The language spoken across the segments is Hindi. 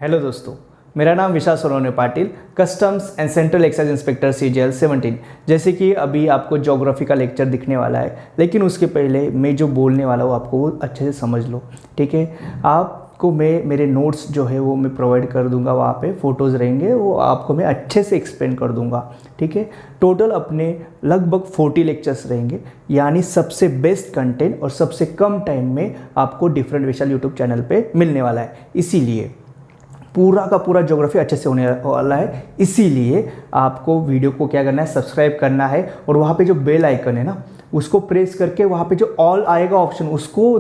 हेलो दोस्तों, मेरा नाम Vishal Sonone Patil, customs and central excise inspector CGL 17। जैसे कि अभी आपको ज्योग्राफी का लेक्चर दिखने वाला है, लेकिन उसके पहले मैं जो बोलने वाला हूँ आपको वो अच्छे से समझ लो। ठीक है, आपको मैं मेरे नोट्स जो है वो मैं प्रोवाइड कर दूंगा, वहाँ पे फ़ोटोज़ रहेंगे, वो आपको मैं अच्छे से एक्सप्लेन कर दूंगा। ठीक है, टोटल अपने लगभग 40 लेक्चर्स रहेंगे, यानी सबसे बेस्ट कंटेंट और सबसे कम टाइम में आपको डिफरेंट विशाल यूट्यूब चैनल पे मिलने वाला है। इसीलिए पूरा का पूरा ज्योग्राफी अच्छे से होने वाला है। इसीलिए आपको वीडियो को क्या करना है, सब्सक्राइब करना है, और वहाँ पे जो बेल आइकन है ना, उसको प्रेस करके वहाँ पे जो ऑल आएगा ऑप्शन, उसको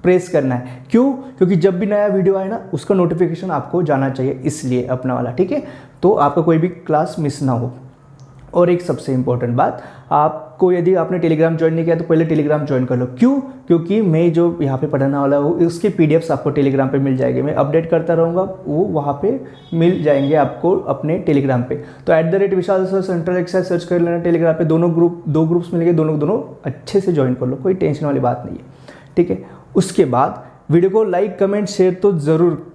प्रेस करना है। क्यों? क्योंकि जब भी नया वीडियो आए ना, उसका नोटिफिकेशन आपको जाना चाहिए, इसलिए अपना वाला। ठीक है, तो आपका कोई भी क्लास मिस ना हो। और एक सबसे इम्पोर्टेंट बात, आपको यदि आपने टेलीग्राम ज्वाइन नहीं किया तो पहले टेलीग्राम ज्वाइन कर लो। क्यों? क्योंकि मैं जो यहाँ पे पढ़ाने वाला हूँ उसके PDFs आपको टेलीग्राम पे मिल जाएंगे। मैं अपडेट करता रहूँगा, वो वहाँ पे मिल जाएंगे आपको अपने टेलीग्राम पे। तो @विशाल सर सेंट्रल एक्साइज सर्च कर लेना टेलीग्राम पे। दो ग्रुप्स मिलेंगे, दोनों अच्छे से ज्वाइन कर लो, कोई टेंशन वाली बात नहीं है। ठीक है, उसके बाद वीडियो को लाइक कमेंट शेयर तो ज़रूर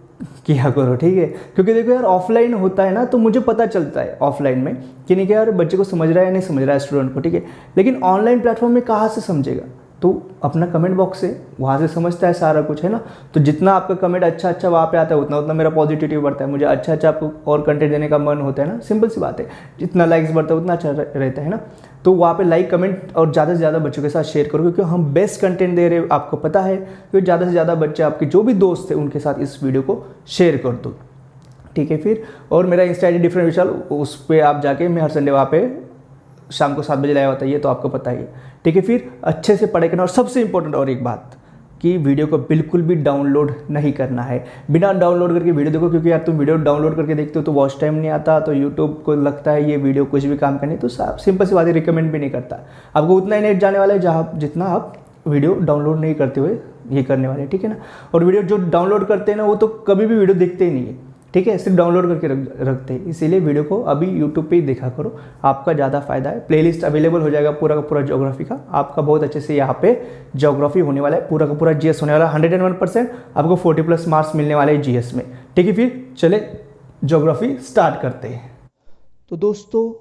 किया करो। ठीक है, क्योंकि देखो यार, ऑफलाइन होता है ना तो मुझे पता चलता है ऑफलाइन में कि नहीं, कि यार बच्चे को समझ रहा है नहीं समझ रहा है स्टूडेंट को। ठीक है, लेकिन ऑनलाइन प्लेटफॉर्म में कहाँ से समझेगा? तो अपना कमेंट बॉक्स है, वहाँ से समझता है सारा कुछ, है ना। तो जितना आपका कमेंट अच्छा वहाँ पे आता है, उतना मेरा पॉजिटिविटी बढ़ता है, मुझे अच्छा आपको और कंटेंट देने का मन होता है ना। सिंपल सी बात है, जितना लाइक्स बढ़ता है उतना अच्छा रहता है ना। तो वहाँ पे लाइक कमेंट और ज़्यादा से ज़्यादा बच्चों के साथ शेयर करो, क्योंकि हम बेस्ट कंटेंट दे रहे हैं, आपको पता है। तो ज़्यादा से ज़्यादा बच्चे, आपके जो भी दोस्त हैं, उनके साथ इस वीडियो को शेयर कर दो। ठीक है, फिर और मेरा इंस्टा ID डिफरेंट विशाल, उस पर आप जाके, मैं हर संडे वहाँ पे शाम को 7 बजे लाया होता है, ये तो आपको पता ही है। ठीक है, फिर अच्छे से पढ़े करना। और सबसे इंपॉर्टेंट और एक बात, कि वीडियो को बिल्कुल भी डाउनलोड नहीं करना है। बिना डाउनलोड करके वीडियो देखो, क्योंकि यार तुम वीडियो डाउनलोड करके देखते हो तो वॉच टाइम नहीं आता, तो यूट्यूब को लगता है ये वीडियो कुछ भी काम करनी, तो सिंपल सी बात है, रिकमेंड भी नहीं करता। आपको उतना ही नेट जाने वाला है जहाँ जितना आप वीडियो डाउनलोड नहीं करते हुए ये करने वाले। ठीक है ना। और वीडियो जो डाउनलोड करते हैं ना, वो तो कभी भी वीडियो देखते ही नहीं है। ठीक है, सिर्फ डाउनलोड करके रखते हैं। इसीलिए वीडियो को अभी यूट्यूब पे ही देखा करो, आपका ज़्यादा फायदा है। प्लेलिस्ट अवेलेबल हो जाएगा पूरा का पूरा ज्योग्राफी का, आपका बहुत अच्छे से यहाँ पे ज्योग्राफी होने वाला है, पूरा का पूरा GS होने वाला है। 101% आपको 40+ मार्क्स मिलने वाले हैं GS में। ठीक है, फिर चले ज्योग्राफी स्टार्ट करते हैं। तो दोस्तों,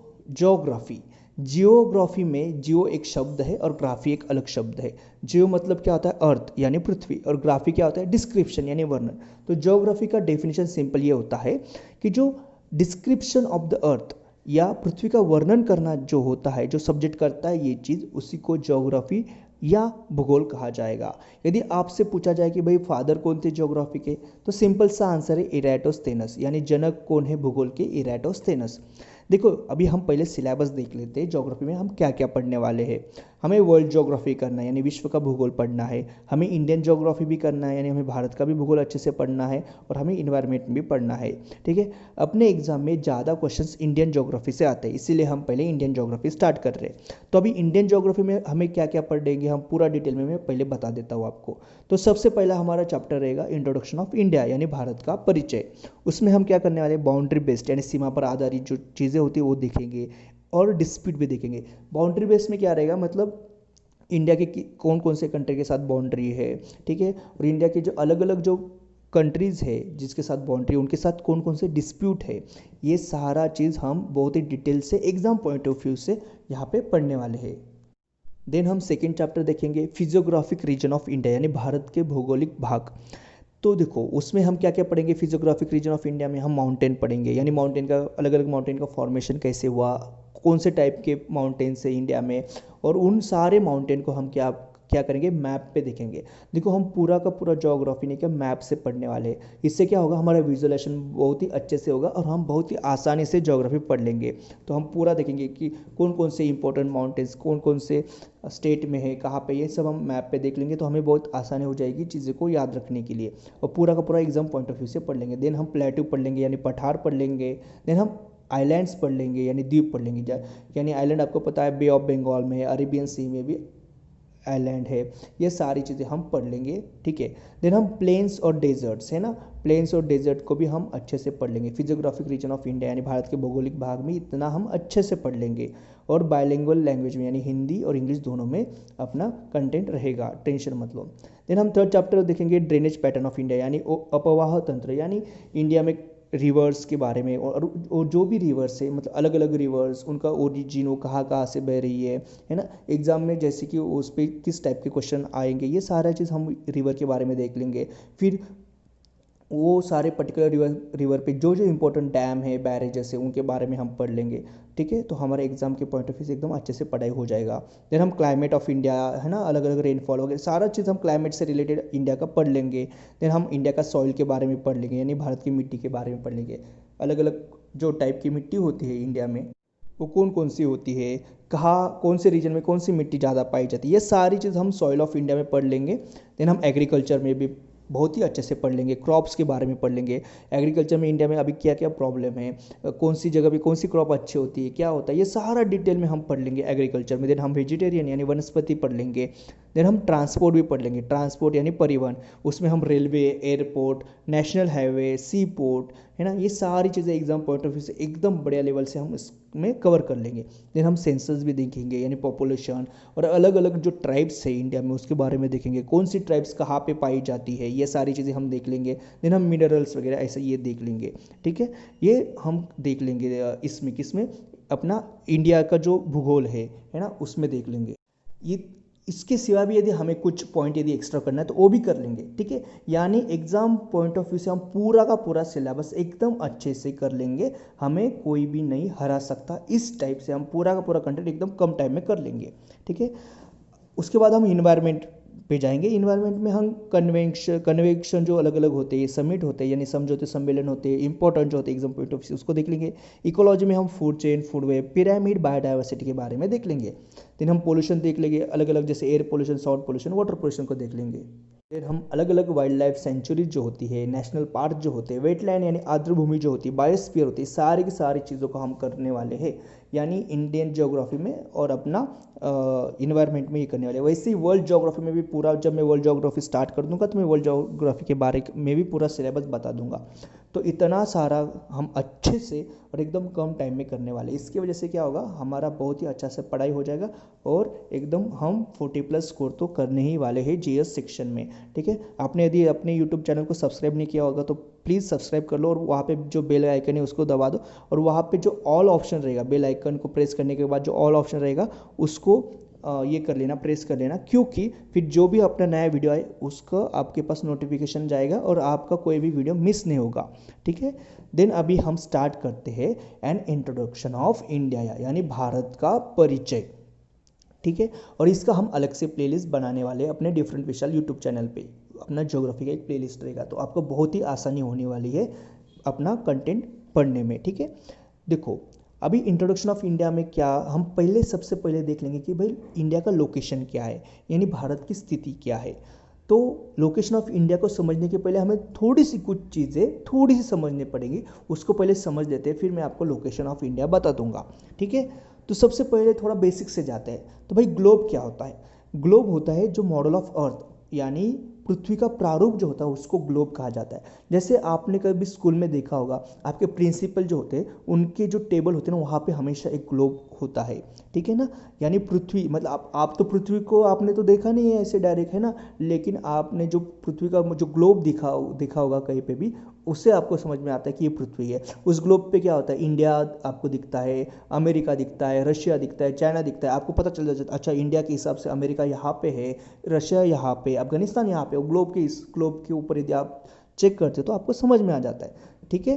जियोग्राफी में जियो एक शब्द है और ग्राफी एक अलग शब्द है। जियो मतलब क्या होता है? अर्थ यानी पृथ्वी, और ग्राफी क्या होता है? डिस्क्रिप्शन यानी वर्णन। तो ज्योग्राफी का डेफिनेशन सिंपल ये होता है कि जो डिस्क्रिप्शन ऑफ द अर्थ या पृथ्वी का वर्णन करना जो होता है, जो सब्जेक्ट करता है ये चीज़, उसी को ज्योग्राफी या भूगोल कहा जाएगा। यदि आपसे पूछा जाए कि भाई फादर कौन थे ज्योग्राफी के, तो सिंपल सा आंसर है इरेटोस्थेनस, यानी जनक कौन है भूगोल के? इरेटोस्थेनस। देखो, अभी हम पहले सिलेबस देख लेते हैं। ज्योग्राफी में हम क्या क्या पढ़ने वाले हैं। हमें वर्ल्ड ज्योग्राफी करना है, यानी विश्व का भूगोल पढ़ना है। हमें इंडियन ज्योग्राफी भी करना है, यानी हमें भारत का भी भूगोल अच्छे से पढ़ना है। और हमें इन्वायरमेंट भी पढ़ना है। ठीक है, अपने एग्जाम में ज़्यादा क्वेश्चंस इंडियन ज्योग्राफी से आते हैं, इसीलिए हम पहले इंडियन ज्योग्राफी स्टार्ट कर रहे हैं। तो अभी इंडियन ज्योग्राफी में हमें क्या क्या पढ़ेंगे, हम पूरा डिटेल में मैं पहले बता देता हूँ आपको। तो सबसे पहला हमारा चैप्टर रहेगा इंट्रोडक्शन ऑफ इंडिया, यानी भारत का परिचय। उसमें हम क्या करने वाले हैं? बाउंड्री बेस्ड यानी सीमा पर आधारित जो चीज़ें होती है वो देखेंगे, और डिस्प्यूट भी देखेंगे। बाउंड्री बेस्ड में क्या रहेगा, मतलब इंडिया के कौन कौन से कंट्री के साथ बाउंड्री है। ठीक है, और इंडिया के जो अलग अलग जो कंट्रीज़ है जिसके साथ बाउंड्री, उनके साथ कौन कौन से डिस्प्यूट है, ये सारा चीज़ हम बहुत ही डिटेल से एग्जाम पॉइंट ऑफ व्यू से यहाँ पे पढ़ने वाले हैं। देन हम सेकेंड चैप्टर देखेंगे फिजियोग्राफिक रीजन ऑफ इंडिया, यानी भारत के भौगोलिक भाग। तो देखो, उसमें हम क्या क्या पढ़ेंगे? फिजियोग्राफिक रीजन ऑफ इंडिया में हम माउंटेन पढ़ेंगे, यानी माउंटेन का अलग अलग माउंटेन का फॉर्मेशन कैसे हुआ, कौन से टाइप के माउंटेन्स है इंडिया में, और उन सारे माउंटेन को हम क्या क्या करेंगे? मैप पे देखेंगे। देखो, हम पूरा का पूरा ज्योग्राफी नहीं क्या मैप से पढ़ने वाले हैं। इससे क्या होगा? हमारा विजुअलाइजेशन बहुत ही अच्छे से होगा, और हम बहुत ही आसानी से ज्योग्राफी पढ़ लेंगे। तो हम पूरा देखेंगे कि कौन कौन से इंपॉर्टेंट माउंटेन्स कौन कौन से स्टेट में है, कहाँ पे, ये सब हम मैप पे देख लेंगे, तो हमें बहुत आसानी हो जाएगी चीज़ें को याद रखने के लिए, और पूरा का पूरा एग्जाम पॉइंट ऑफ व्यू से पढ़ लेंगे। देन हम प्लेट्यू पढ़ लेंगे, यानी पठार पढ़ लेंगे। देन हम आइलैंड्स पढ़ लेंगे, यानी द्वीप पढ़ लेंगे। यानी आइलैंड आपको पता है बे ऑफ बंगाल में है, अरेबियन सी में भी आइलैंड है, ये सारी चीज़ें हम पढ़ लेंगे, ठीक है। देन हम प्लेन्स और डेजर्ट्स है ना, प्लेन्स और डेजर्ट को भी हम अच्छे से पढ़ लेंगे। फिजियोग्राफिक रीजन ऑफ इंडिया यानी भारत के भौगोलिक भाग में इतना हम अच्छे से पढ़ लेंगे। और बायलिंगुअल लैंग्वेज में यानी हिंदी और इंग्लिश दोनों में अपना कंटेंट रहेगा, टेंशन मत लो। देन हम थर्ड चैप्टर देखेंगे ड्रेनेज पैटर्न ऑफ इंडिया यानी अपवाह तंत्र, यानी इंडिया में रिवर्स के बारे में, और जो भी रिवर्स है मतलब अलग अलग रिवर्स, उनका ओरिजिन, वो कहाँ कहाँ से बह रही है ना। एग्जाम में जैसे कि उस पर किस टाइप के क्वेश्चन आएंगे, ये सारा चीज़ हम रिवर के बारे में देख लेंगे। फिर वो सारे पर्टिकुलर रिवर पे जो जो इंपॉर्टेंट डैम है, बैरेजेस है, उनके बारे में हम पढ़ लेंगे, ठीक है। तो हमारे एग्जाम के पॉइंट ऑफ व्यू से एकदम अच्छे से पढ़ाई हो जाएगा। देन हम क्लाइमेट ऑफ इंडिया है ना, अलग अलग रेनफॉल वगैरह सारा चीज़ हम क्लाइमेट से रिलेटेड इंडिया का पढ़ लेंगे। देन हम इंडिया का सॉइल के बारे में पढ़ लेंगे, यानी भारत की मिट्टी के बारे में पढ़ लेंगे। अलग अलग जो टाइप की मिट्टी होती है इंडिया में, वो कौन कौन सी होती है, कहाँ कौन से रीजन में कौन सी मिट्टी ज़्यादा पाई जाती है, ये सारी चीज़ हम सॉइल ऑफ इंडिया में पढ़ लेंगे। देन हम एग्रीकल्चर में भी बहुत ही अच्छे से पढ़ लेंगे, क्रॉप्स के बारे में पढ़ लेंगे। एग्रीकल्चर में इंडिया में अभी क्या क्या प्रॉब्लम है, कौन सी जगह पे कौन सी क्रॉप अच्छी होती है, क्या होता है, ये सारा डिटेल में हम पढ़ लेंगे एग्रीकल्चर में। देन हम वेजिटेरियन यानी वनस्पति पढ़ लेंगे। देन हम ट्रांसपोर्ट भी पढ़ लेंगे, ट्रांसपोर्ट यानी परिवहन, उसमें हम रेलवे, एयरपोर्ट, नेशनल हाईवे, सी पोर्ट है ना, ये सारी चीज़ें एग्जाम पॉइंट ऑफ व्यू से एकदम बढ़िया लेवल से हम इसमें कवर कर लेंगे। देन हम सेंसस भी देखेंगे यानी पॉपुलेशन, और अलग अलग जो ट्राइब्स है इंडिया में उसके बारे में देखेंगे, कौन सी ट्राइब्स कहाँ पे पाई जाती है, ये सारी चीज़ें हम देख लेंगे। देन हम मिनरल्स वगैरह ऐसे ये देख लेंगे, ठीक है। ये हम देख लेंगे इसमें किसमें, अपना इंडिया का जो भूगोल है ना, उसमें देख लेंगे। ये इसके सिवा भी यदि हमें कुछ पॉइंट यदि एक्स्ट्रा करना है तो वो भी कर लेंगे, ठीक है। यानी एग्जाम पॉइंट ऑफ व्यू से हम पूरा का पूरा सिलेबस एकदम अच्छे से कर लेंगे, हमें कोई भी नहीं हरा सकता। इस टाइप से हम पूरा का पूरा कंटेंट एकदम कम टाइम में कर लेंगे, ठीक है। उसके बाद हम इन्वायरमेंट पे जाएंगे। इन्वायरमेंट में हम कन्वेंशन जो अलग अलग होते हैं, समिट होते हैं यानी समझौते सम्मेलन होते हैं, इंपॉर्टेंट जो होते हैं एग्जाम पॉइंट ऑफ व्यू उसको देख लेंगे। इकोलॉजी में हम food chain, food web, pyramid, biodiversity के बारे में देख लेंगे। देन हम पोल्यूशन देख लेंगे, अलग अलग जैसे air pollution, sound pollution, water pollution को देख लेंगे। फिर हम अलग अलग वाइल्ड लाइफ सेंचुरीज जो होती है, नेशनल पार्क जो होते हैं, वेटलैंड यानी आर्द्रभूमि जो होती है, बायोस्फीयर होती है, सारी की सारी चीज़ों को हम करने वाले हैं, यानी इंडियन ज्योग्राफी में और अपना इन्वायरमेंट में ये करने वाले हैं। वैसे ही वर्ल्ड ज्योग्राफी में भी पूरा, जब मैं वर्ल्ड ज्योग्राफी स्टार्ट कर दूंगा तो मैं वर्ल्ड ज्योग्राफी के बारे में भी पूरा सिलेबस बता दूंगा। तो इतना सारा हम अच्छे से और एकदम कम टाइम में करने वाले, इसकी वजह से क्या होगा, हमारा बहुत ही अच्छा से पढ़ाई हो जाएगा और एकदम हम 40+ स्कोर तो करने ही वाले हैं जीएस सेक्शन में, ठीक है। आपने यदि अपने यूट्यूब चैनल को सब्सक्राइब नहीं किया होगा तो प्लीज़ सब्सक्राइब कर लो, और वहाँ पे जो बेल आइकन है उसको दबा दो, और वहाँ पे जो ऑल ऑप्शन रहेगा, बेल आइकन को प्रेस करने के बाद जो ऑल ऑप्शन रहेगा उसको ये कर लेना, प्रेस कर लेना, क्योंकि फिर जो भी अपना नया वीडियो आए उसका आपके पास नोटिफिकेशन जाएगा और आपका कोई भी वीडियो मिस नहीं होगा, ठीक है। देन अभी हम स्टार्ट करते हैं एन इंट्रोडक्शन ऑफ इंडिया यानी भारत का परिचय, ठीक है। और इसका हम अलग से प्लेलिस्ट बनाने वाले हैं अपने डिफरेंट विशाल यूट्यूब चैनल पे, अपना ज्योग्राफी का एक प्लेलिस्ट रहेगा, तो आपको बहुत ही आसानी होने वाली है अपना कंटेंट पढ़ने में, ठीक है। देखो अभी इंट्रोडक्शन ऑफ इंडिया में क्या हम पहले सबसे पहले देख लेंगे कि भाई इंडिया का लोकेशन क्या है, यानी भारत की स्थिति क्या है। तो लोकेशन ऑफ इंडिया को समझने के पहले हमें थोड़ी सी कुछ चीज़ें थोड़ी सी समझनी पड़ेंगी, उसको पहले समझ लेते हैं, फिर मैं आपको लोकेशन ऑफ इंडिया बता दूंगा, ठीक है। तो सबसे पहले थोड़ा बेसिक से जाते हैं। तो भाई ग्लोब क्या होता है, ग्लोब होता है जो मॉडल ऑफ अर्थ यानी पृथ्वी का प्रारूप जो होता है उसको ग्लोब कहा जाता है। जैसे आपने कभी स्कूल में देखा होगा, आपके प्रिंसिपल जो होते हैं उनके जो टेबल होते हैं ना, वहाँ पे हमेशा एक ग्लोब होता है, ठीक है ना। यानी पृथ्वी मतलब आप तो पृथ्वी को आपने तो देखा नहीं है ऐसे डायरेक्ट, है ना, लेकिन आपने जो पृथ्वी का जो ग्लोब देखा होगा कहीं पे भी, उससे आपको समझ में आता है कि ये पृथ्वी है। उस ग्लोब पे क्या होता है, इंडिया आपको दिखता है, अमेरिका दिखता है, रशिया दिखता है, चाइना दिखता है, आपको पता चल जाता है अच्छा इंडिया के हिसाब से अमेरिका यहाँ पे है, रशिया यहाँ पे, अफगानिस्तान यहाँ पे। ग्लोब के इस ग्लोब के ऊपर यदि आप चेक करते हो तो आपको समझ में आ जाता है, ठीक है।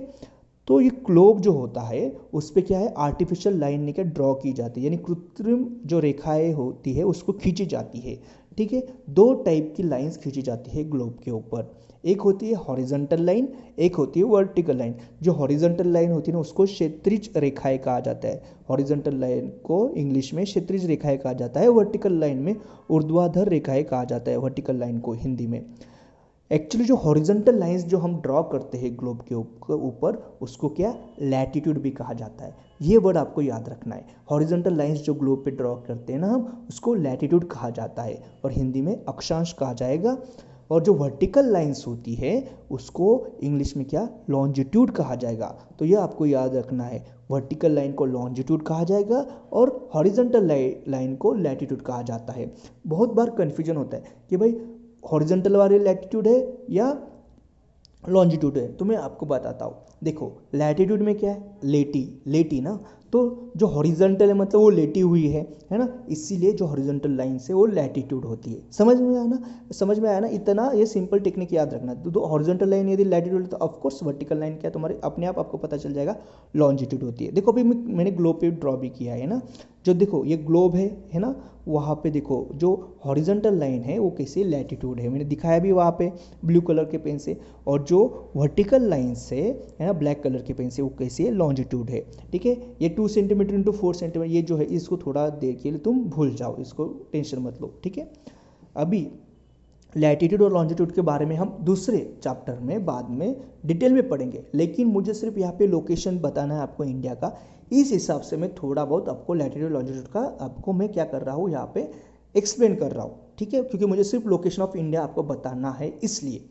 तो ये ग्लोब जो होता है उस पर क्या है, आर्टिफिशियल लाइन लेकर ड्रॉ की जाती है, यानी कृत्रिम जो रेखाएं होती है उसको खींची जाती है, ठीक है। दो टाइप की लाइंस खींची जाती है ग्लोब के ऊपर, एक होती है हॉरिजॉन्टल लाइन, एक होती है वर्टिकल लाइन। जो हॉरिजॉन्टल लाइन होती है ना उसको क्षैतिज रेखाएं कहा जाता है, हॉरिजॉन्टल लाइन को इंग्लिश में क्षैतिज रेखाएं कहा जाता है, वर्टिकल लाइन में ऊर्ध्वाधर रेखाएं कहा जाता है, वर्टिकल लाइन को हिंदी में। एक्चुअली जो हॉरिजॉन्टल लाइंस जो हम ड्रॉ करते हैं ग्लोब के ऊपर उसको क्या लैटिट्यूड भी कहा जाता है। ये वर्ड आपको याद रखना है। हॉरिजॉन्टल लाइंस जो ग्लोब पे ड्रॉ करते हैं ना हम, उसको लैटिट्यूड कहा जाता है और हिंदी में अक्षांश कहा जाएगा। और जो वर्टिकल लाइंस होती है उसको इंग्लिश में क्या लॉन्जिट्यूड कहा जाएगा। तो ये आपको याद रखना है, वर्टिकल लाइन को लॉन्जिट्यूड कहा जाएगा और हॉरिजॉन्टल लाइन को लैटिट्यूड कहा जाता है। बहुत बार कन्फ्यूजन होता है कि भाई हॉरिजॉन्टल वाले लैटिट्यूड है या लॉन्जिट्यूड है। तो मैं आपको बताता हूँ, देखो लैटिट्यूड में क्या है, लेटी ना, तो जो हॉरिजॉन्टल है मतलब वो लेटी हुई है ना, इसीलिए जो हॉरिजॉन्टल लाइन से वो लैटिट्यूड होती है। समझ में आया ना, इतना ये सिंपल टेक्निक याद रखना। तो हॉरिजॉन्टल लाइन यदि लैटिट्यूड है तो ऑफकोर्स वर्टिकल लाइन क्या तुम्हारे अपने आप आपको पता चल जाएगा लॉन्जिट्यूड होती है। देखो अभी मैंने ग्लोब पे ड्रॉ भी किया है ना, जो देखो ये ग्लोब है ना, वहाँ पे देखो जो हॉरिजॉन्टल लाइन है वो कैसे लैटिट्यूड है, मैंने दिखाया भी वहाँ पे ब्लू कलर के पेन से। और जो वर्टिकल लाइन से है ना ब्लैक कलर के पेन से वो कैसे लॉन्जिट्यूड है। ठीक है, ये 2 सेंटीमीटर इंटू 4 सेंटीमीटर ये जो है इसको थोड़ा देर के लिए तुम भूल जाओ, इसको टेंशन मत लो। ठीक है, अभी लैटिट्यूड और लॉन्जिट्यूड के बारे में हम दूसरे चैप्टर में बाद में डिटेल में पढ़ेंगे, लेकिन मुझे सिर्फ यहाँ पे लोकेशन बताना है आपको इंडिया का। इस हिसाब से मैं थोड़ा बहुत आपको लैटिट्यूड लॉन्जिट्यूड का आपको मैं क्या कर रहा हूँ यहाँ पे एक्सप्लेन कर रहा हूँ। ठीक है, क्योंकि मुझे सिर्फ लोकेशन ऑफ इंडिया आपको बताना है। इसलिए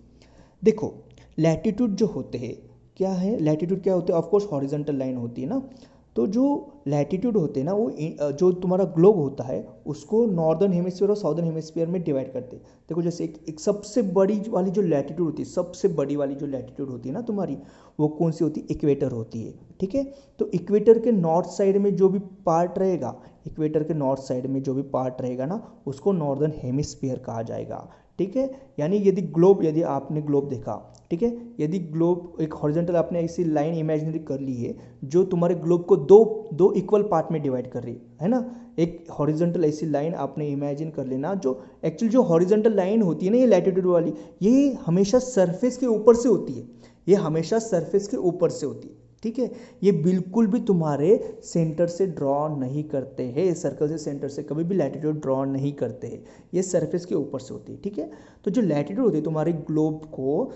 देखो लैटिट्यूड जो होते हैं क्या है, लैटिट्यूड क्या होते हैं, ऑफकोर्स हॉरिजॉन्टल लाइन होती है ना। तो जो लैटिट्यूड होते हैं ना वो जो तुम्हारा ग्लोब होता है उसको नॉर्दर्न हेमिस्फीयर और साउदर्न हेमिस्फीयर में डिवाइड करते हैं। देखो जैसे एक सबसे बड़ी वाली जो लैटिट्यूड होती है, सबसे बड़ी वाली जो लैटिट्यूड होती है ना तुम्हारी, वो कौन सी होती है, इक्वेटर होती है। ठीक है, तो इक्वेटर के नॉर्थ साइड में जो भी पार्ट रहेगा, इक्वेटर के नॉर्थ साइड में जो भी पार्ट रहेगा ना उसको नॉर्दर्न हेमिस्फीयर कहा जाएगा। ठीक है, यानी यदि आपने ग्लोब देखा, ठीक है, यदि ग्लोब एक हॉरिजॉन्टल आपने ऐसी लाइन इमेजिनरी कर ली है जो तुम्हारे ग्लोब को दो इक्वल पार्ट में डिवाइड कर रही है ना, एक हॉरिजॉन्टल ऐसी लाइन आपने इमेजिन कर लेना। जो एक्चुअली जो हॉरिजॉन्टल लाइन होती है ना ये लैटिट्यूड वाली, ये हमेशा सरफेस के ऊपर से होती है, ये हमेशा सरफेस के ऊपर से होती है। ठीक है, ये बिल्कुल भी तुम्हारे सेंटर से ड्रॉ नहीं करते हैं, सर्कल से सेंटर से कभी भी लैटिट्यूड ड्रॉ नहीं करते हैं, ये सरफेस के ऊपर से होती है। ठीक है, तो जो लैटिट्यूड होती है तुम्हारे ग्लोब को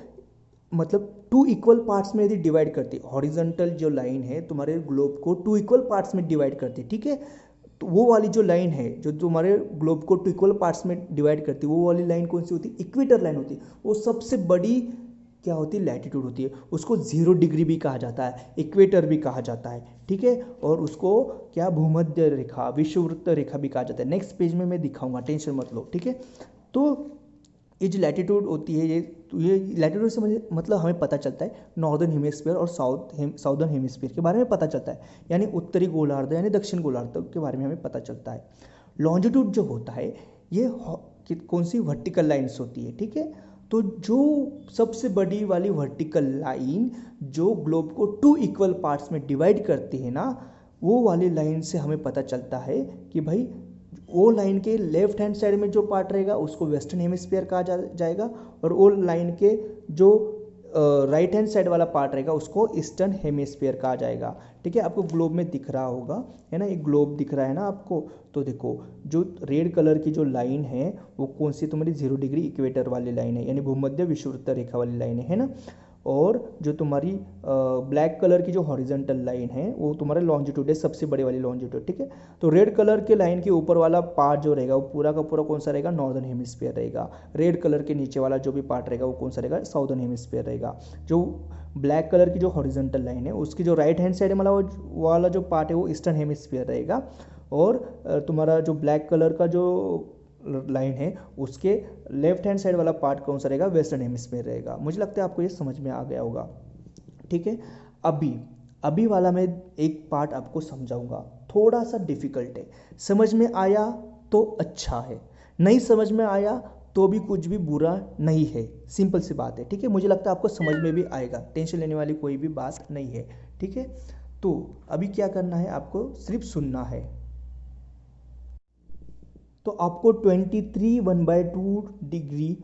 मतलब 2 इक्वल पार्ट्स में यदि डिवाइड करती है, हॉरिजॉन्टल जो लाइन है तुम्हारे ग्लोब को 2 इक्वल पार्ट्स में डिवाइड करती है। ठीक है, तो वो वाली जो लाइन है जो तुम्हारे ग्लोब को 2 इक्वल पार्ट्स में डिवाइड करती है, वो वाली लाइन कौन सी होती है, इक्वेटर लाइन होती है। वो सबसे बड़ी क्या होती है, लैटिट्यूड होती है। उसको 0 डिग्री भी कहा जाता है, इक्वेटर भी कहा जाता है। ठीक है, और उसको क्या भूमध्य रेखा, विषुववृत्त रेखा भी कहा जाता है। नेक्स्ट पेज में मैं दिखाऊंगा, टेंशन मत लो। ठीक है, तो ये जो लैटिट्यूड होती है ये लैटिट्यूड से मुझे मतलब हमें पता चलता है नॉर्दर्न हेमिस्फीयर और साउदर्न हेमिस्फीयर के बारे में पता चलता है, यानी उत्तरी गोलार्ध यानी दक्षिण गोलार्ध के बारे में हमें पता चलता है। लॉन्जिट्यूड जो होता है ये कौन सी वर्टिकल लाइन्स होती है। ठीक है, तो जो सबसे बड़ी वाली वर्टिकल लाइन जो ग्लोब को 2 इक्वल पार्ट्स में डिवाइड करती है ना, वो वाली लाइन से हमें पता चलता है कि भाई वो लाइन के लेफ्ट हैंड साइड में जो पार्ट रहेगा उसको वेस्टर्न हेमिस्फीयर कहा जाएगा, और वो लाइन के जो राइट हैंड साइड वाला पार्ट रहेगा उसको ईस्टर्न हेमिस्फीयर कहा जाएगा। ठीक है, आपको ग्लोब में दिख रहा होगा है ना, एक ग्लोब दिख रहा है ना आपको। तो देखो जो रेड कलर की जो लाइन है वो कौन सी तुम्हारी 0 डिग्री इक्वेटर वाली लाइन है, यानी भूमध्य विषुववृत्त रेखा वाली लाइन है ना। और जो तुम्हारी ब्लैक कलर की जो हॉरिजॉन्टल लाइन है वो तुम्हारा लॉन्जिट्यूड है, सबसे बड़ी वाली लॉन्जिट्यूड। ठीक है, तो रेड कलर के लाइन के ऊपर वाला पार्ट जो रहेगा वो पूरा का पूरा कौन सा रहेगा, नॉर्दर्न हेमिस्फीयर रहेगा। रेड कलर के नीचे वाला जो भी पार्ट रहेगा वो कौन सा रहेगा, साउदर्न हेमिस्फीयर रहेगा। जो ब्लैक कलर की जो हॉरिजॉन्टल लाइन है उसकी जो राइट हैंड साइड वाला जो पार्ट है वो ईस्टर्न हेमिस्फीयर रहेगा। और तुम्हारा जो ब्लैक कलर का जो लाइन है उसके लेफ्ट हैंड साइड वाला पार्ट कौन सा रहेगा, वेस्टर्न हेमिस्फीयर रहेगा। मुझे लगता है आपको ये समझ में आ गया होगा। ठीक है, अभी वाला मैं एक पार्ट आपको समझाऊंगा, थोड़ा सा डिफिकल्ट है, समझ में आया तो अच्छा है, नहीं समझ में आया तो भी कुछ भी बुरा नहीं है, सिंपल सी बात है। ठीक है, मुझे लगता है आपको समझ में भी आएगा, टेंशन लेने वाली कोई भी बात नहीं है। ठीक है, तो अभी क्या करना है, आपको सिर्फ सुनना है। तो आपको 23 1/2 डिग्री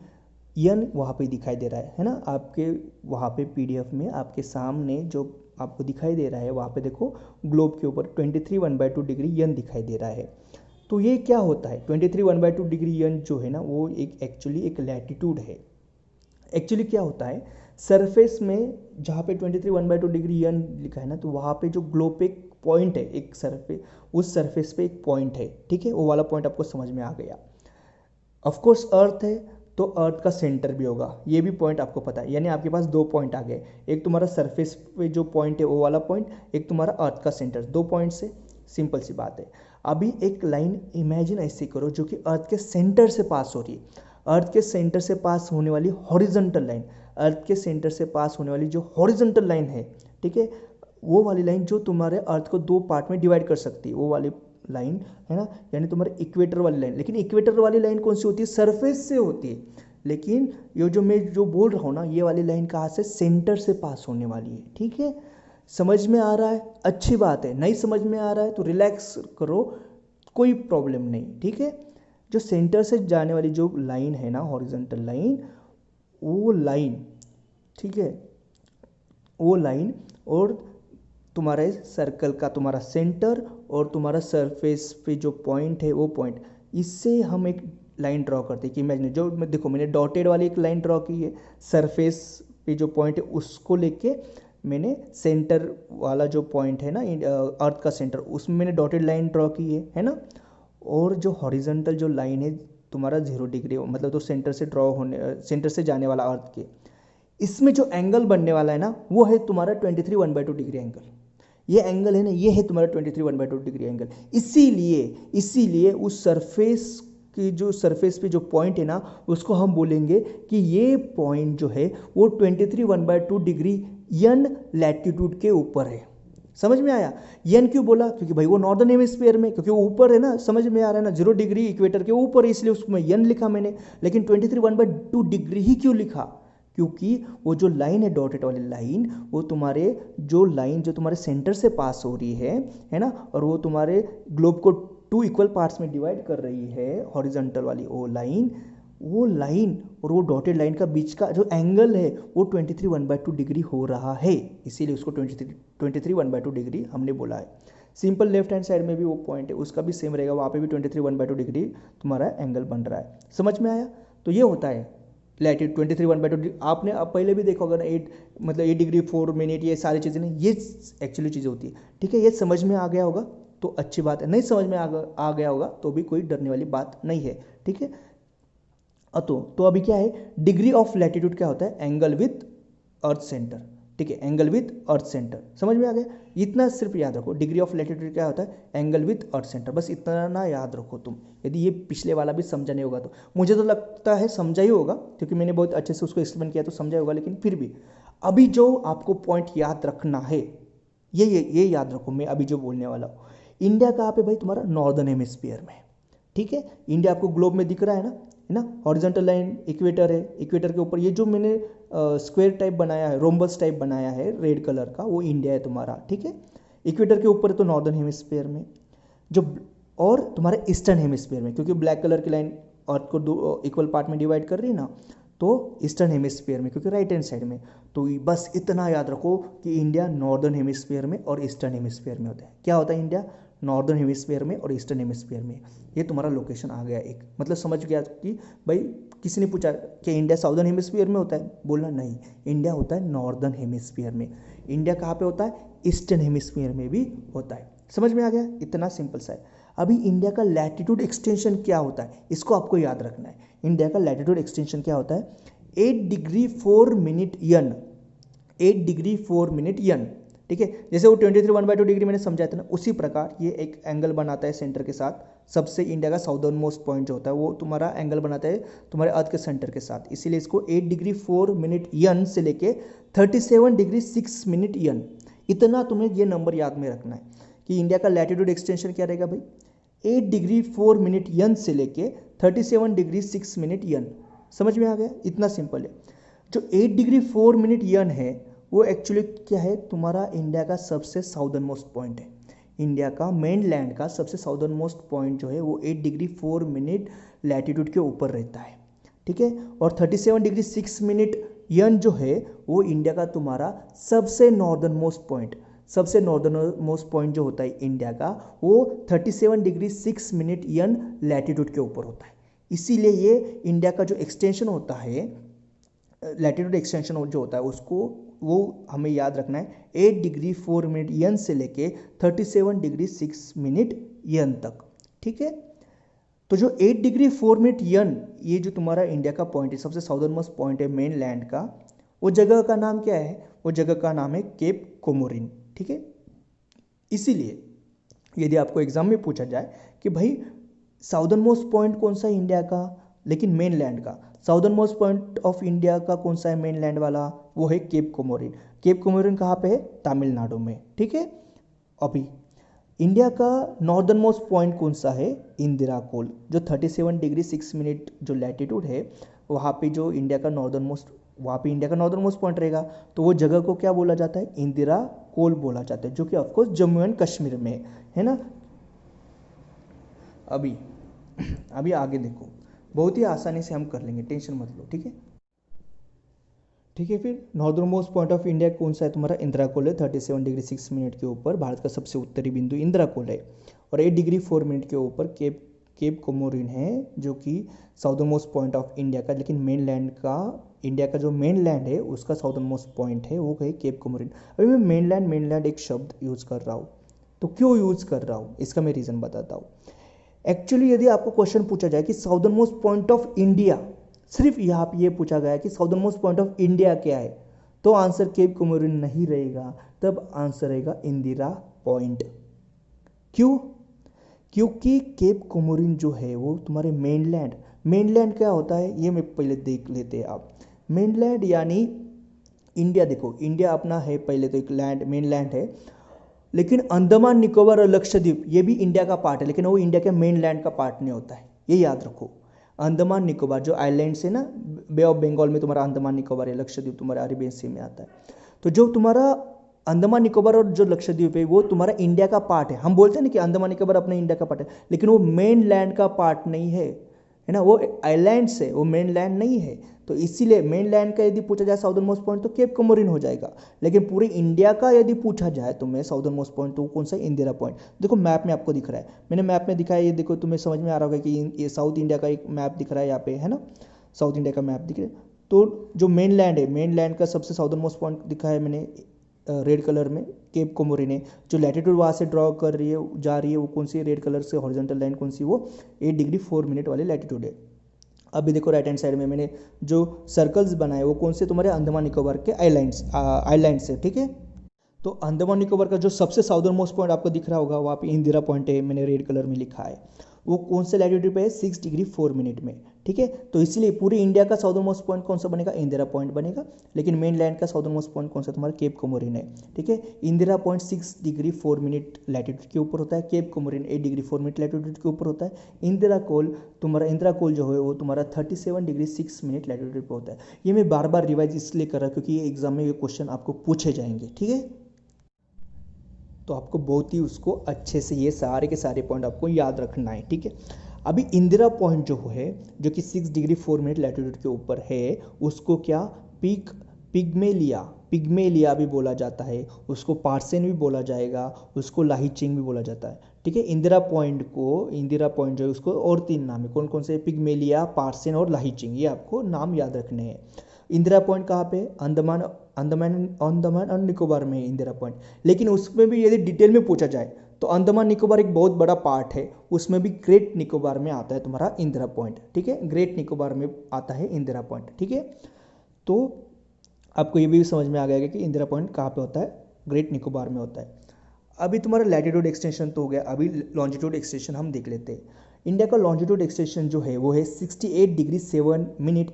यन वहाँ पे दिखाई दे रहा है ना, आपके वहाँ पे पीडीएफ में आपके सामने जो आपको दिखाई दे रहा है वहाँ पे देखो ग्लोब के ऊपर 23 1/2 डिग्री यन दिखाई दे रहा है। तो ये क्या होता है, 23 1/2 डिग्री यन जो है ना वो एक एक्चुअली एक लैटिट्यूड है। एक्चुअली क्या होता है, सरफेस में जहाँ पे 23 1/2 डिग्री यन लिखा है ना, तो वहाँ पे जो ग्लोब पे एक पॉइंट है, एक सरफेस, उस सरफेस पे एक पॉइंट है, ठीक है, वो वाला पॉइंट आपको समझ में आ गया। ऑफ कोर्स अर्थ है तो अर्थ का सेंटर भी होगा, ये भी पॉइंट आपको पता है, यानी आपके पास दो पॉइंट आ गए, एक तुम्हारा सरफेस पे जो पॉइंट है वो वाला पॉइंट, एक तुम्हारा अर्थ का सेंटर, दो पॉइंट से सिंपल सी बात है। अभी एक लाइन इमेजिन ऐसे करो जो कि अर्थ के सेंटर से पास हो रही है, अर्थ के सेंटर से पास होने वाली हॉरिजॉन्टल लाइन, अर्थ के सेंटर से पास होने वाली जो हॉरिजॉन्टल लाइन है, ठीक है, वो वाली लाइन जो तुम्हारे अर्थ को दो पार्ट में डिवाइड कर सकती है, वो वाली लाइन है ना, यानी तुम्हारे इक्वेटर वाली लाइन। लेकिन इक्वेटर वाली लाइन कौन सी होती है, सरफेस से होती है, लेकिन ये जो मैं जो बोल रहा हूँ ना, ये वाली लाइन कहाँ से, सेंटर से पास होने वाली है, ठीक है। समझ में आ रहा है, अच्छी बात है, नहीं समझ में आ रहा है तो रिलैक्स करो, कोई प्रॉब्लम नहीं, ठीक है। जो सेंटर से जाने वाली जो लाइन है ना, हॉरिजॉन्टल लाइन, वो लाइन, ठीक है, वो लाइन और तुम्हारे सर्कल का तुम्हारा सेंटर और तुम्हारा सरफेस पे जो पॉइंट है वो पॉइंट, इससे हम एक लाइन ड्रॉ करते हैं कि इमेजिन, जो मैं देखो मैंने डॉटेड वाली एक लाइन ड्रॉ की है, सरफेस पे जो पॉइंट है उसको लेके मैंने सेंटर वाला जो पॉइंट है ना, अर्थ का सेंटर, उसमें मैंने डॉटेड लाइन ड्रॉ की है ना। और जो हॉरिजॉन्टल जो लाइन है तुम्हारा 0 डिग्री, मतलब तो सेंटर से ड्रॉ होने, सेंटर से जाने वाला अर्थ के, इसमें जो एंगल बनने वाला है ना, वो है तुम्हारा 23 1/2 डिग्री एंगल। ये एंगल है ना, ये है तुम्हारा 23 1/2 डिग्री एंगल। इसीलिए उस सरफेस की जो सरफेस पे जो पॉइंट है ना, उसको हम बोलेंगे कि ये पॉइंट जो है वो 23 1/2 डिग्री यन लैटिट्यूड के ऊपर है। समझ में आया? यन क्यों बोला? क्योंकि भाई वो नॉर्दर्न हेमिस्फीयर में, क्योंकि वो ऊपर है ना, समझ में आ रहा है ना, 0 डिग्री इक्वेटर के ऊपर है, इसलिए उसमें यन लिखा मैंने। लेकिन 23 1/2 डिग्री ही क्यों लिखा? क्योंकि वो जो लाइन है, डॉटेड वाली लाइन, वो तुम्हारे जो लाइन जो तुम्हारे सेंटर से पास हो रही है ना, और वो तुम्हारे ग्लोब को 2 इक्वल पार्ट्स में डिवाइड कर रही है, हॉरिजॉन्टल वाली वो लाइन और वो डॉटेड लाइन का बीच का जो एंगल है वो 23 1/2 डिग्री हो रहा है, इसीलिए उसको 23 1/2 डिग्री हमने बोला है। सिंपल लेफ्ट हैंड साइड में भी वो पॉइंट है, उसका भी सेम रहेगा, वहाँ पे भी 23 1/2 डिग्री तुम्हारा एंगल बन रहा है। समझ में आया? तो ये होता है लैटिट्यूड 23 1/2। आपने अब पहले भी देखा होगा ना, 8 मतलब 8 डिग्री 4 मिनट, ये सारी चीज़ें नहीं, ये एक्चुअली चीज़ें होती है, ठीक है। ये समझ में आ गया होगा तो अच्छी बात है, नहीं समझ में आ गया होगा तो भी कोई डरने वाली बात नहीं है, ठीक है। तो अभी क्या है, डिग्री ऑफ लैटिट्यूड क्या होता है, एंगल विथ अर्थ सेंटर, ठीक है, एंगल विथ अर्थ सेंटर। समझ में आ गया? इतना सिर्फ याद रखो, डिग्री ऑफ लैटिट्यूड क्या होता है, एंगल विथ अर्थ सेंटर, बस इतना ना याद रखो तुम। यदि ये पिछले वाला भी समझा नहीं होगा तो मुझे तो लगता है समझा ही होगा, क्योंकि मैंने बहुत अच्छे से उसको एक्सप्लेन किया, तो समझा होगा। लेकिन फिर भी अभी जो आपको पॉइंट याद रखना है, ये याद रखो, मैं अभी जो बोलने वाला हूँ। इंडिया कहाँ पे भाई, तुम्हारा नॉर्दर्न हेमिस्फीयर में, ठीक है। इंडिया आपको ग्लोब में दिख रहा है ना, हॉरिजॉन्टल लाइन इक्वेटर है, इक्वेटर के ऊपर ये जो मैंने स्क्वायर टाइप बनाया है, रोम्बस टाइप बनाया है रेड कलर का, वो इंडिया है तुम्हारा, ठीक है। इक्वेटर के ऊपर है तो नॉर्दर्न हेमिस्फीयर में जो, और तुम्हारे ईस्टर्न हेमिस्फीयर में, क्योंकि ब्लैक कलर की लाइन अर्थ को दो इक्वल पार्ट में डिवाइड कर रही है ना, तो ईस्टर्न हेमिस्फीयर में, क्योंकि राइट हैंड साइड में। तो बस इतना याद रखो कि इंडिया नॉर्दर्न हेमिस्फीयर में और ईस्टर्न हेमिस्फीयर में होता है। क्या होता है इंडिया? नॉर्दर्न हेमिस्फीयर में और ईस्टर्न हेमिस्फीयर में। ये तुम्हारा लोकेशन आ गया एक, मतलब समझ गया कि भाई किसी ने पूछा कि इंडिया साउदर्न हेमिस्फीयर में होता है, बोलना नहीं, इंडिया होता है नॉर्दर्न हेमिस्फीयर में। इंडिया कहाँ पे होता है? ईस्टर्न हेमिस्फीयर में भी होता है। समझ में आ गया? इतना सिंपल सा है। अभी इंडिया का लैटिट्यूड एक्सटेंशन क्या होता है, इसको आपको याद रखना है। इंडिया का लैटिट्यूड एक्सटेंशन क्या होता है? 8 डिग्री 4 मिनट यन, 8 डिग्री 4 मिनट यन, ठीक है। जैसे वो 23 1/2 डिग्री मैंने समझाया था ना, उसी प्रकार ये एक एंगल बनाता है सेंटर के साथ। सबसे इंडिया का साउदर्न मोस्ट पॉइंट जो होता है वो तुम्हारा एंगल बनाता है तुम्हारे अर्थ के सेंटर के साथ, इसीलिए इसको 8 डिग्री 4 मिनट यन से लेके 37 डिग्री 6 मिनट यन, इतना तुम्हें ये नंबर याद में रखना है कि इंडिया का लैटिट्यूड एक्सटेंशन क्या रहेगा भाई, 8 डिग्री 4 मिनट यन से लेके 37 डिग्री 6 मिनट यन। समझ में आ गया? इतना सिंपल है। जो 8 डिग्री 4 मिनट यन है वो एक्चुअली क्या है, तुम्हारा इंडिया का सबसे साउदर्न मोस्ट पॉइंट है। इंडिया का मेन लैंड का सबसे साउदर्न मोस्ट पॉइंट जो है वो 8 डिग्री 4 मिनट लैटिट्यूड के ऊपर रहता है, ठीक है। और 37 डिग्री 6 मिनट यन जो है वो इंडिया का तुम्हारा सबसे नॉर्दर्न मोस्ट पॉइंट, सबसे नॉर्दर्न मोस्ट पॉइंट जो होता है इंडिया का, वो 37 डिग्री 6 मिनट यन लैटिट्यूड के ऊपर होता है। इसीलिए ये इंडिया का जो एक्सटेंशन होता है लैटिट्यूड एक्सटेंशन जो होता है उसको वो हमें याद रखना है 8 डिग्री 4 मिनट यन से लेके 37 डिग्री 6 मिनट यन तक, ठीक है। तो जो 8 डिग्री 4 मिनट यन, ये जो तुम्हारा इंडिया का पॉइंट है, सबसे साउदर्न मोस्ट पॉइंट है मेन लैंड का, वो जगह का नाम क्या है? वो जगह का नाम है केप कोमोरिन, ठीक है। इसीलिए यदि आपको एग्जाम में पूछा जाए कि भाई साउदर्न मोस्ट पॉइंट कौन सा है इंडिया का, लेकिन मेन लैंड का, southernmost point of India का कौन सा है मेन लैंड वाला, वो है केप कोमोरिन। केप कोमोरिन कहाँ पे है? तमिलनाडु में, ठीक है। अभी इंडिया का नॉर्दर्न मोस्ट पॉइंट कौन सा है? इंदिरा कोल, जो 37 डिग्री 6 मिनट जो लैटिट्यूड है वहाँ पे जो इंडिया का नॉर्दर्न मोस्ट, वहाँ पे इंडिया का नॉर्दर्न मोस्ट पॉइंट रहेगा, तो वो जगह को क्या बोला जाता है? इंदिरा कोल बोला जाता है, जो कि ऑफकोर्स जम्मू एंड कश्मीर में है ना। अभी आगे देखो, बहुत ही आसानी से हम कर लेंगे, टेंशन मत लो, ठीक है। ठीक है, फिर northern most point of India कौन सा है? तुम्हारा इंदिरा कोल है, 37 डिग्री 6 मिनट के ऊपर भारत का सबसे उत्तरी बिंदु इंदिरा कोल है। और 8 डिग्री 4 मिनट के ऊपर केप कोमोरिन है, जो कि southern most point of India का, लेकिन मेन लैंड का, इंडिया का जो मेन लैंड है उसका साउदर्न मोस्ट पॉइंट है वो है केप कोमोरिन। अभी मैं मेन लैंड एक शब्द यूज़ कर रहा हूँ, तो क्यों यूज़ कर रहा हूँ इसका मैं रीज़न बताता हूँ। एक्चुअली यदि आपको क्वेश्चन पूछा जाए कि southern most point of India, सिर्फ यहाँ पे ये पूछा गया कि southern most point of India क्या है, तो आंसर केप कोमोरिन नहीं रहेगा, तब आंसर रहेगा इंदिरा पॉइंट। क्यों? क्योंकि केप कोमोरिन जो है वो तुम्हारे मेनलैंड क्या होता है ये मैं पहले देख लेते हैं आप। मेनलैंड यानी इंडिया, देखो इंडिया अपना है पहले तो एक लैंड, मेनलैंड है, लेकिन अंडमान निकोबार और लक्षद्वीप ये भी इंडिया का पार्ट है, लेकिन वो इंडिया के मेनलैंड का पार्ट नहीं होता है, ये याद रखो। अंडमान निकोबार जो आइलैंड्स है ना, बे ऑफ बंगाल में तुम्हारा अंडमान निकोबार है, लक्षद्वीप तुम्हारा अरेबियन सी में आता है। तो जो तुम्हारा अंडमान निकोबार और जो लक्षद्वीप है वो तुम्हारा इंडिया का पार्ट है। हम बोलते हैं ना कि अंडमान निकोबार अपना इंडिया का पार्ट है, लेकिन वो मेन लैंड का पार्ट नहीं है ना, वो आइलैंड्स है, वो मेन लैंड नहीं है। तो इसीलिए मेन लैंड का यदि पूछा जाए साउदर्न मोस्ट पॉइंट तो केप कोमोरिन हो जाएगा, लेकिन पूरे इंडिया का यदि पूछा जाए तो मैं साउदर्न मोस्ट पॉइंट तो कौन सा? इंदिरा पॉइंट। देखो मैप में आपको दिख रहा है, मैंने मैप में दिखाया, ये देखो तुम्हें समझ में आ रहा होगा कि ये साउथ इंडिया का एक मैप दिख रहा है यहाँ पे, है ना, साउथ इंडिया का मैप दिख रहा है। तो जो मेन लैंड है, मेन लैंड का सबसे साउदर्न मोस्ट पॉइंट दिखा है मैंने रेड कलर में, केप कोमोरिन है। जो लैटिट्यूड वहाँ से ड्रॉ कर रही है जा रही है वो कौन सी? रेड कलर से हॉरिजॉन्टल लाइन कौन सी? वो 8 डिग्री 4 मिनट वाले लैटिट्यूड है। अभी देखो राइट हैंड साइड में मैंने जो सर्कल्स बनाए वो कौन से? तुम्हारे अंडमान निकोबार के आइलैंड्स है, ठीक है। तो अंडमान निकोबार का जो सबसे साउदर्न मोस्ट पॉइंट आपको दिख रहा होगा वहाँ पे इंदिरा पॉइंट है, मैंने रेड कलर में लिखा है, वो कौन से लैटिट्यूड पे है? 6 डिग्री 4 मिनट में, ठीक है। तो इसलिए पूरे इंडिया का साउदर्न मोस्ट पॉइंट कौन सा बनेगा? इंदिरा पॉइंट बनेगा, लेकिन मेन लैंड का साउदर्न मोस्ट पॉइंट कौन सा? तुम्हारा केप कोमोरिन है, ठीक है। Indira point 6 degree 4 minute latitude के ऊपर होता है, cape Comorin 8 degree 4 minute latitude के ऊपर होता है। इंदिरा कोल जो है वो तुम्हारा 37 डिग्री 6 मिनट लैटिट्यूड पर होता है। ये मैं बार बार रिवाइज इसलिए कर रहा हूँ क्योंकि ये एग्जाम में ये क्वेश्चन आपको पूछे जाएंगे, ठीक है। तो आपको बहुत ही उसको अच्छे से ये सारे के सारे पॉइंट आपको याद रखना है, ठीक है। अभी इंदिरा पॉइंट जो है, जो कि 6 डिग्री 4 मिनट लैटिट्यूड के ऊपर है, उसको क्या? पिग्मेलिया भी बोला जाता है, उसको पार्सेन भी बोला जाएगा, उसको लाहिचिंग भी बोला जाता है, ठीक है। इंदिरा पॉइंट जो है उसको और 3 नाम है, कौन कौन से? पिग्मेलिया, पार्सेन और लाहिचिंग, ये आपको नाम याद रखने हैं। इंदिरा पॉइंट कहाँ पे? अंडमान और निकोबार में है इंदिरा पॉइंट, लेकिन उसमें भी यदि डिटेल में पूछा जाए तो अंडमान निकोबार एक बहुत बड़ा पार्ट है, उसमें भी ग्रेट निकोबार में आता है तुम्हारा इंदिरा पॉइंट, ठीक है। ग्रेट निकोबार में आता है इंदिरा पॉइंट, ठीक है। तो आपको ये भी समझ में आ गया कि इंदिरा पॉइंट कहाँ पे होता है? ग्रेट निकोबार में होता है। अभी तुम्हारा लैटिट्यूड एक्सटेंशन तो हो गया, अभी लॉन्जिट्यूड एक्सटेंशन हम देख लेते हैं। इंडिया का लॉन्जिट्यूड एक्सटेंशन जो है वो है 68 डिग्री 7 मिनट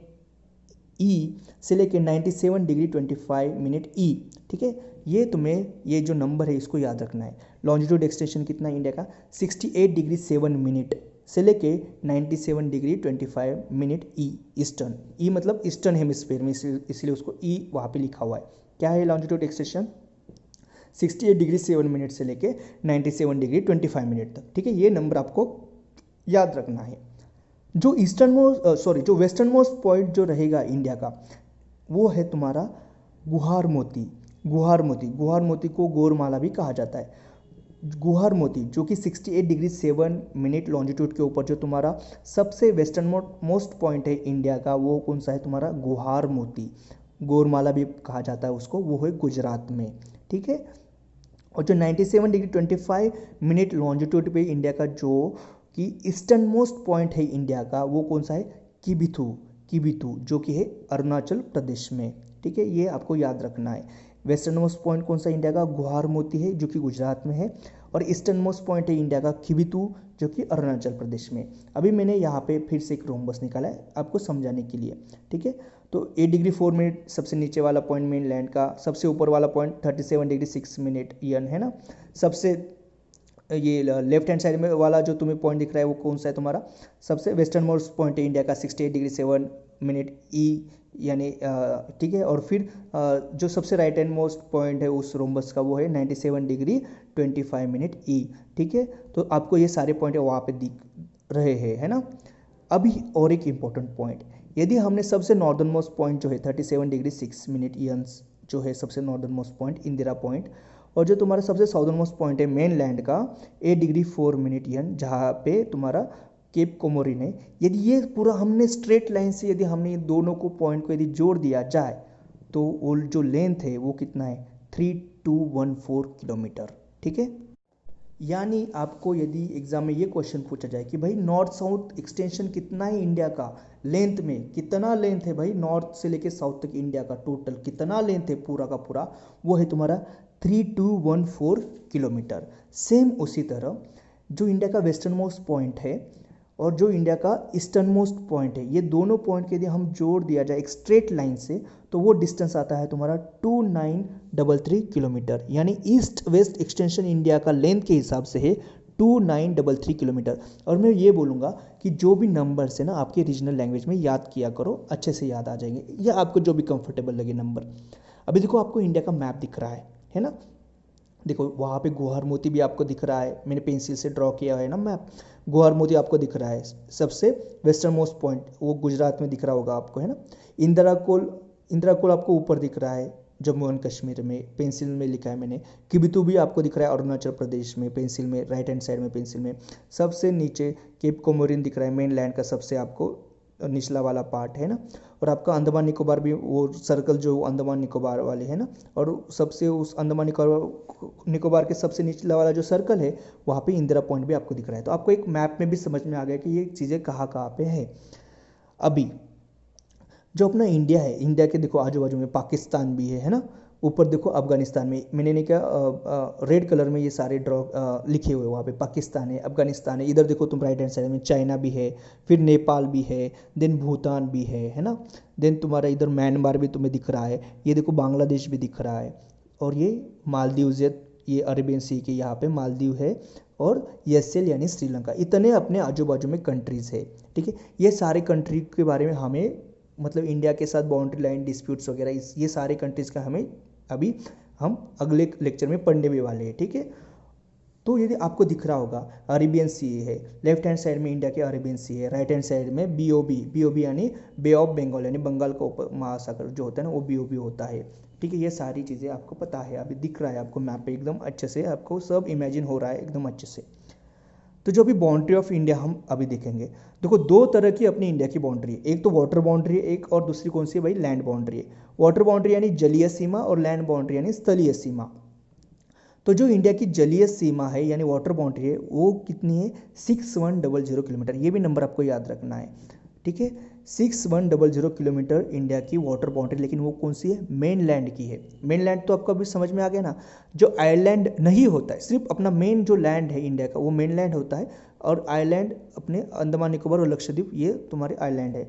ई से लेकर 97 डिग्री 25 मिनट ई, ठीक है। ये तुम्हें ये जो नंबर है इसको याद रखना है। लॉन्जिट्यूड एक्सटेंशन कितना है इंडिया का? 68 डिग्री 7 मिनट से लेके 97 डिग्री 25 मिनट ई, ईस्टर्न, ई मतलब ईस्टर्न हेमिस्फीयर में, इसलिए उसको ई वहाँ पे लिखा हुआ है। क्या है लॉन्जिट्यूड एक्सटेंशन? 68 डिग्री 7 मिनट से लेके 97 डिग्री 25 मिनट तक, ठीक है। ये नंबर आपको याद रखना है। जो जो वेस्टर्न मोस्ट पॉइंट जो रहेगा इंडिया का वो है तुम्हारा गुहार मोती को गोरमाला भी कहा जाता है। गुहार मोती जो कि 68 डिग्री 7 मिनट लॉन्जिट्यूड के ऊपर जो तुम्हारा सबसे वेस्टर्न मोस्ट पॉइंट है इंडिया का, वो कौन सा है तुम्हारा गुहार मोती, गोरमाला भी कहा जाता है उसको, वो है गुजरात में। ठीक है। और जो 97 डिग्री 25 मिनट लॉन्जिट्यूड पे इंडिया का जो कि ईस्टर्न मोस्ट पॉइंट है इंडिया का, वो कौन सा है किबिथू, किबिथू जो कि है अरुणाचल प्रदेश में। ठीक है, ये आपको याद रखना है। वेस्टर्न मोस्ट पॉइंट कौन सा इंडिया का गुहार मोती है जो कि गुजरात में है, और ईस्टर्न मोस्ट पॉइंट है इंडिया का किबिथू जो कि अरुणाचल प्रदेश में। अभी मैंने यहाँ पे फिर से एक रोम्बस निकाला है आपको समझाने के लिए। ठीक है, तो 8 डिग्री 4 मिनट सबसे नीचे वाला पॉइंट मेन लैंड का, सबसे ऊपर वाला पॉइंट 37 डिग्री 6 मिनट ईयन है ना। सबसे ये लेफ्ट हैंड साइड में वाला जो तुम्हें पॉइंट दिख रहा है वो कौन सा है तुम्हारा सबसे वेस्टर्न मोस्ट पॉइंट है इंडिया का 68 डिग्री 7 मिनट ई यानी ठीक है। और फिर जो सबसे राइट हैंड मोस्ट पॉइंट है उस रोम्बस का वो है 97 डिग्री 25 मिनट ई। ठीक है, तो आपको ये सारे पॉइंट वहाँ पे दिख रहे हैं, है ना। अभी और एक इम्पॉर्टेंट पॉइंट, यदि हमने सबसे नॉर्दर्न मोस्ट पॉइंट जो है 37 डिग्री 6 मिनट ईयंस जो है सबसे northern most point Indira point, और जो तुम्हारा सबसे साउदर्न मोस्ट पॉइंट है मेन लैंड का 8 डिग्री 4 मिनट ईयन जहाँ पे तुम्हारा केप कोमोरिन है, यदि ये पूरा हमने स्ट्रेट लाइन से यदि हमने दोनों को पॉइंट को यदि जोड़ दिया जाए तो वो जो लेंथ है वो कितना है 3214 किलोमीटर। ठीक है, यानी आपको यदि एग्जाम में ये क्वेश्चन पूछा जाए कि भाई नॉर्थ साउथ एक्सटेंशन कितना है इंडिया का, लेंथ में कितना लेंथ है भाई नॉर्थ से लेके साउथ तक इंडिया का टोटल कितना लेंथ है पूरा का पूरा, वो है तुम्हारा 3214 किलोमीटर। सेम उसी तरह जो इंडिया का वेस्टर्न मोस्ट पॉइंट है और जो इंडिया का ईस्टर्न मोस्ट पॉइंट है, ये दोनों पॉइंट के यदि हम जोड़ दिया जाए एक स्ट्रेट लाइन से तो वो डिस्टेंस आता है तुम्हारा 2933 किलोमीटर। यानी ईस्ट वेस्ट एक्सटेंशन इंडिया का लेंथ के हिसाब से है 2933 किलोमीटर। और मैं ये बोलूँगा कि जो भी नंबर्स है ना आपके रीजनल लैंग्वेज में याद किया करो, अच्छे से याद आ जाएंगे, या आपको जो भी कंफर्टेबल लगे नंबर। अभी देखो आपको इंडिया का मैप दिख रहा है ना। देखो वहाँ पे गुहार मोती भी आपको दिख रहा है, मैंने पेंसिल से ड्रॉ किया है ना मैप। गुहार मोती आपको दिख रहा है सबसे वेस्टर्न मोस्ट पॉइंट, वो गुजरात में दिख रहा होगा आपको, है ना। इंदिरा कोल आपको ऊपर दिख रहा है जम्मू एंड कश्मीर में, पेंसिल में लिखा है मैंने। किबिथू भी आपको दिख रहा है अरुणाचल प्रदेश में, पेंसिल में राइट हैंड साइड में पेंसिल में। सबसे नीचे केप कोमोरिन दिख रहा है मेन लैंड का सबसे आपको निचला वाला पार्ट, है ना। और आपका अंडमान निकोबार भी वो सर्कल जो अंडमान निकोबार वाले है ना, और सबसे उस अंडमान निकोबार के सबसे निचला वाला जो सर्कल है वहाँ पे इंदिरा पॉइंट भी आपको दिख रहा है। तो आपको एक मैप में भी समझ में आ गया कि ये चीज़ें कहाँ कहाँ पे है। अभी जो अपना इंडिया है, इंडिया के देखो आजू बाजू में पाकिस्तान भी है ना। ऊपर देखो अफगानिस्तान में, मैंने नहीं क्या रेड कलर में ये सारे ड्रॉ लिखे हुए, वहाँ पे पाकिस्तान है, अफगानिस्तान है। इधर देखो तुम राइट हैंड साइड में चाइना भी है, फिर नेपाल भी है, देन भूटान भी है ना। देन तुम्हारा इधर म्यांमार भी तुम्हें दिख रहा है, ये देखो बांग्लादेश भी दिख रहा है, और ये मालदीव, ये अरेबियन सी के यहाँ पे मालदीव है, और एसएल यानी श्रीलंका। इतने अपने आजू बाजू में कंट्रीज़ है। ठीक है, ये सारे कंट्री के बारे में हमें मतलब इंडिया के साथ बाउंड्री लाइन डिस्प्यूट्स वगैरह ये सारे कंट्रीज़ का हमें अभी हम अगले लेक्चर में पढ़ने भी वाले हैं। ठीक है, तो यदि आपको दिख रहा होगा अरेबियन सी है, लेफ्ट हैंड साइड में इंडिया के अरेबियन सी है, राइट हैंड साइड में बीओबी यानी बे ऑफ बंगाल यानी बंगाल का महासागर जो होता है ना वो बीओबी होता है। ठीक है, ये सारी चीज़ें आपको पता है, अभी दिख रहा है आपको मैप पे एकदम अच्छे से, आपको सब इमेजिन हो रहा है एकदम अच्छे से। तो जो भी बाउंड्री ऑफ इंडिया हम अभी देखेंगे, देखो दो तरह की अपनी इंडिया की बाउंड्री है, एक तो वाटर बाउंड्री है, एक और दूसरी कौन सी है भाई लैंड बाउंड्री है। वाटर बाउंड्री यानी जलीय सीमा और लैंड बाउंड्री यानी स्थलीय सीमा। तो जो इंडिया की जलीय सीमा है यानी वाटर बाउंड्री है वो कितनी है 6100 किलोमीटर, ये भी नंबर आपको याद रखना है। ठीक है, 6100 किलोमीटर इंडिया की वाटर बाउंड्री, लेकिन वो कौन सी है मेन लैंड की है। मेन लैंड तो आपको अभी समझ में आ गया ना, जो आइलैंड नहीं होता है, सिर्फ अपना मेन जो लैंड है इंडिया का वो मेन लैंड होता है, और आइलैंड अपने अंडमान निकोबार और लक्षद्वीप ये तुम्हारे आइलैंड है।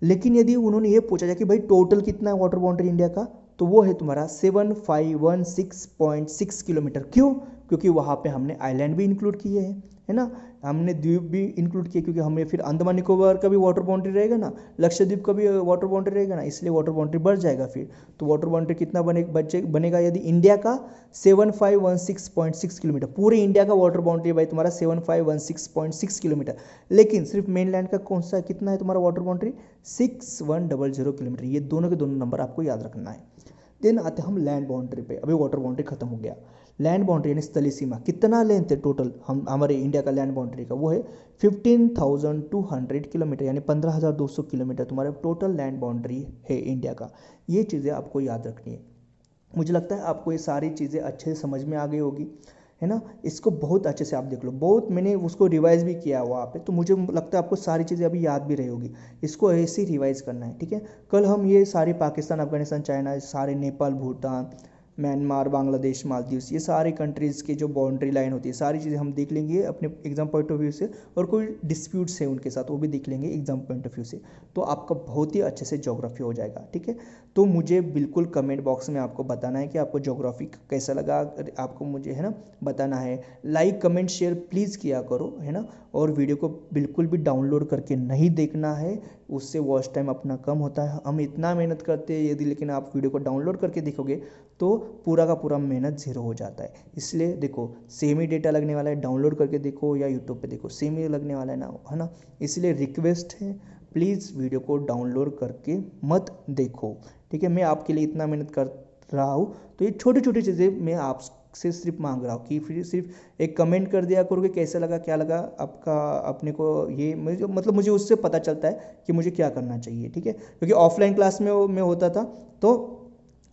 लेकिन यदि उन्होंने ये पूछा जाए कि भाई टोटल कितना है वाटर बाउंड्री इंडिया का, तो वो है तुम्हारा 7516.6 किलोमीटर। क्यों? क्योंकि वहाँ पे हमने आइलैंड भी इंक्लूड किए हैं, है ना, हमने द्वीप भी इंक्लूड किए, क्योंकि हमें फिर अंडमान निकोबार का भी वाटर बाउंड्री रहेगा ना, लक्षद्वीप का भी वाटर बाउंड्री रहेगा ना, इसलिए वाटर बाउंड्री बढ़ जाएगा फिर। तो वाटर बाउंड्री कितना बनेगा यदि इंडिया का 7516.6 किलोमीटर, पूरे इंडिया का वाटर बाउंड्री भाई तुम्हारा 7516.6 किलोमीटर। लेकिन सिर्फ मेनलैंड का कौन सा कितना है तुम्हारा वाटर बाउंड्री 6100 किलोमीटर। ये दोनों के दोनों नंबर आपको याद रखना है। देन आते हम लैंड बाउंड्री पे। अभी वाटर बाउंड्री खत्म हो गया, लैंड बाउंड्री यानी स्थलीय सीमा। कितना लेंथ है टोटल हम हमारे इंडिया का लैंड बाउंड्री का, वो है 15,200 किलोमीटर, यानी 15,200 किलोमीटर तुम्हारा टोटल लैंड बाउंड्री है इंडिया का। ये चीज़ें आपको याद रखनी है। मुझे लगता है आपको ये सारी चीज़ें अच्छे से समझ में आ गई होगी, है ना। इसको बहुत अच्छे से आप देख लो, बहुत मैंने उसको रिवाइज भी किया वहाँ पे, तो मुझे लगता है आपको सारी चीज़ें अभी याद भी रही होगी। इसको ऐसे ही रिवाइज करना है, ठीक है। कल हम ये सारे पाकिस्तान, अफगानिस्तान, चाइना, सारे नेपाल, भूटान, म्यांमार, बांग्लादेश, मालदीव्स, ये सारे कंट्रीज़ की जो बाउंड्री लाइन होती है सारी चीज़ें हम देख लेंगे अपने एग्जाम पॉइंट ऑफ व्यू से, और कोई डिस्प्यूट्स है उनके साथ वो भी देख लेंगे एग्जाम पॉइंट ऑफ व्यू से। तो आपका बहुत ही अच्छे से ज्योग्राफी हो जाएगा, ठीक है। तो मुझे बिल्कुल कमेंट बॉक्स में आपको बताना है कि आपको ज्योग्राफी कैसा लगा, आपको मुझे, है ना, बताना है। लाइक कमेंट शेयर प्लीज़ किया करो, है ना। और वीडियो को बिल्कुल भी डाउनलोड करके नहीं देखना है, उससे वॉच टाइम अपना कम होता है। हम इतना मेहनत करते हैं यदि, लेकिन आप वीडियो को डाउनलोड करके देखोगे तो पूरा का पूरा मेहनत ज़ीरो हो जाता है। इसलिए देखो, सेम ही डेटा लगने वाला है, डाउनलोड करके देखो या यूट्यूब पे देखो, सेम ही लगने वाला है ना, है ना। इसलिए रिक्वेस्ट है, प्लीज़ वीडियो को डाउनलोड करके मत देखो, ठीक है। मैं आपके लिए इतना मेहनत कर रहा हूँ, तो ये छोटी छोटी चीज़ें मैं आपसे सिर्फ मांग रहा हूँ कि फिर सिर्फ एक कमेंट कर दिया करो कि कैसा लगा, क्या लगा आपका, अपने को ये मुझे, मतलब मुझे उससे पता चलता है कि मुझे क्या करना चाहिए, ठीक है। क्योंकि ऑफलाइन क्लास में मैं होता था तो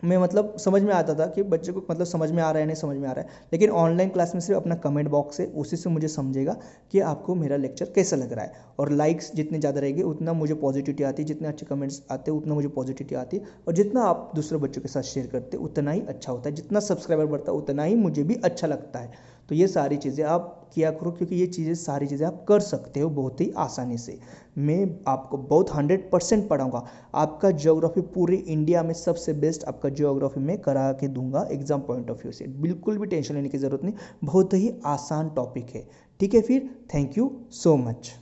मैं मतलब समझ में आता था कि बच्चे को मतलब समझ में आ रहा है नहीं समझ में आ रहा है, लेकिन ऑनलाइन क्लास में सिर्फ अपना कमेंट बॉक्स है, उसी से मुझे समझेगा कि आपको मेरा लेक्चर कैसा लग रहा है। और लाइक्स जितने ज़्यादा रहेंगे उतना मुझे पॉजिटिविटी आती है, जितने अच्छे कमेंट्स आते हैं उतना मुझे पॉजिटिविटी आती है, और जितना आप दूसरे बच्चों के साथ शेयर करते उतना ही अच्छा होता है, जितना सब्सक्राइबर बढ़ता है उतना ही मुझे भी अच्छा लगता है। तो ये सारी चीज़ें आप किया करो, क्योंकि ये चीज़ें सारी चीज़ें आप कर सकते हो बहुत ही आसानी से। मैं आपको बहुत 100% पढ़ाऊँगा। आपका ज्योग्राफी पूरे इंडिया में सबसे बेस्ट आपका ज्योग्राफी में करा के दूंगा एग्जाम पॉइंट ऑफ व्यू से, बिल्कुल भी टेंशन लेने की ज़रूरत नहीं, बहुत ही आसान टॉपिक है, ठीक है। फिर थैंक यू सो मच।